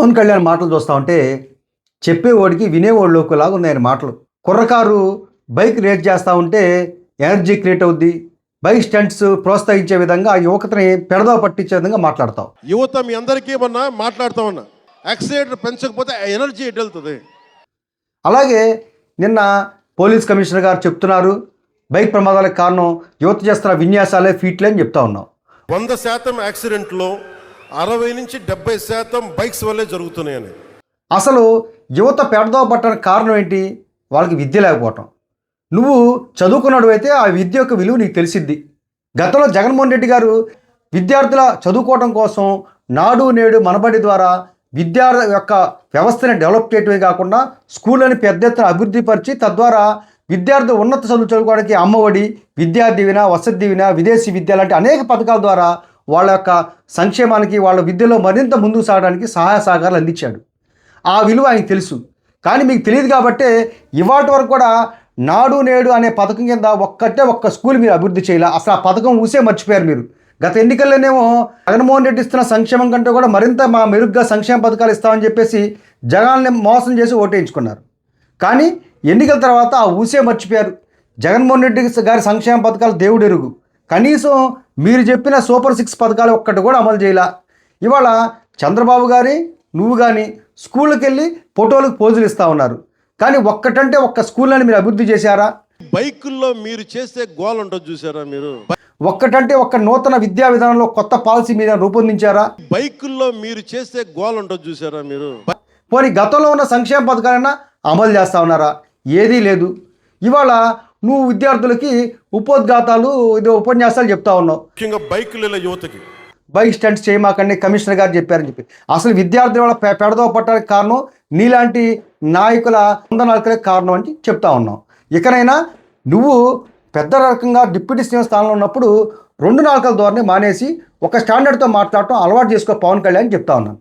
పవన్ కళ్యాణ్ మాటలు చూస్తూ ఉంటే చెప్పేవాడికి వినేవాళ్ళలాగా ఉన్నాయి ఆయన మాటలు. కుర్రకారు బైక్ రేట్ చేస్తూ ఉంటే ఎనర్జీ క్రియేట్ అవుద్ది, బైక్ స్టంట్స్ ప్రోత్సహించే విధంగా ఆ యువతని పెడదావ పట్టించే విధంగా మాట్లాడతావు. యువత మీ అందరికీ ఏమన్నా మాట్లాడుతూ ఉన్నా, యాక్సిడెంట్ పెంచకపోతే ఎనర్జీ ఎటు వెళ్తుంది? అలాగే నిన్న పోలీస్ కమిషనర్ గారు చెప్తున్నారు బైక్ ప్రమాదాలకు కారణం యువత చేస్తున్న విన్యాసాలే ఫీట్లే అని చెప్తా ఉన్నావు. 100% యాక్సిడెంట్లో 60 నుంచి 70% బైక్స్ వల్లే జరుగుతున్నాయని. అసలు యువత పెడదావ పట్టడానికి కారణం ఏంటి? వాళ్ళకి విద్య లేకపోవటం. నువ్వు చదువుకున్నాడు అయితే ఆ విద్య యొక్క విలువ నీకు తెలిసిద్ది. గతంలో జగన్మోహన్ రెడ్డి గారు విద్యార్థుల చదువుకోవడం కోసం నాడు నేడు మనబడి ద్వారా విద్యా యొక్క వ్యవస్థని డెవలప్ చేయటమే కాకుండా స్కూళ్ళని పెద్ద ఎత్తున అభివృద్ధి పరిచి తద్వారా విద్యార్థులు ఉన్నత చదువు చదువుకోవడానికి అమ్మఒడి, విద్యా దీవెన, వసతి దీవెన, విదేశీ విద్య లాంటి అనేక పథకాల ద్వారా వాళ్ళ యొక్క సంక్షేమానికి, వాళ్ళ విద్యలో మరింత ముందుకు సాగడానికి సహాయ సహకారాలు అందించాడు. ఆ విలువ ఆయనకు తెలుసు. కానీ మీకు తెలియదు కాబట్టే ఇవాటి వరకు కూడా నాడు నేడు అనే పథకం కింద ఒక్క స్కూల్ మీరు అభివృద్ధి చేయాలి. అసలు ఆ పథకం ఊసే మర్చిపోయారు మీరు. గత ఎన్నికల్లోనేమో జగన్మోహన్ రెడ్డి ఇస్తున్న సంక్షేమం కంటే కూడా మరింత మెరుగ్గా సంక్షేమ పథకాలు ఇస్తామని చెప్పేసి జగన్ని మోసం చేసి ఓటేయించుకున్నారు. కానీ ఎన్నికల తర్వాత ఆ ఊసే మర్చిపోయారు. జగన్మోహన్ రెడ్డి గారి సంక్షేమ పథకాలు దేవుడు ఎరుగు. కనీసం మీరు చెప్పిన సూపర్ 6 పథకాలు ఒక్కటి కూడా అమలు చేయాల. ఇవాళ చంద్రబాబు గారి నువ్వు కానీ స్కూళ్ళకి వెళ్ళి ఫోటోలకు పోజులు ఇస్తూ ఉన్నారు. కానీ ఒక్కటంటే ఒక్క స్కూల్ని మీరు అభివృద్ధి చేశారా? బైకుల్లో మీరు చేసే గోల్ ఉంటుంది చూసారా? మీరు ఒక్కటంటే ఒక్క నూతన విద్యా విధానంలో కొత్త పాలసీ మీద రూపొందించారా? బైకుల్లో మీరు చేసే గోల్ ఉంటుంది చూసారా? మీరు పోనీ గతంలో ఉన్న సంక్షేమ పథకాలైనా అమలు చేస్తూ ఉన్నారా? ఏదీ లేదు. ఇవాళ నువ్వు విద్యార్థులకి ఉపోద్ఘాతాలు ఉపన్యాసాలు చెప్తా ఉన్నావు. ముఖ్యంగా బైకుల యువతకి బైక్ స్టంట్స్ చేయమాకండి కమిషనర్ గారు చెప్పారని చెప్పి. అసలు విద్యార్థుల వల్ల పెడదవ పట్టడానికి కారణం నీలాంటి నాయకుల వందనాలకే కారణం అని చెప్తా ఉన్నాం. ఇకనైనా నువ్వు పెద్ద రకంగా డిప్యూటీ సీఎం స్థానంలో ఉన్నప్పుడు 2 నాలుకల ధోరణి మానేసి ఒక స్టాండర్డ్తో మాట్లాడటం అలవాటు చేసుకో పవన్ కళ్యాణ్ చెప్తా ఉన్నాను.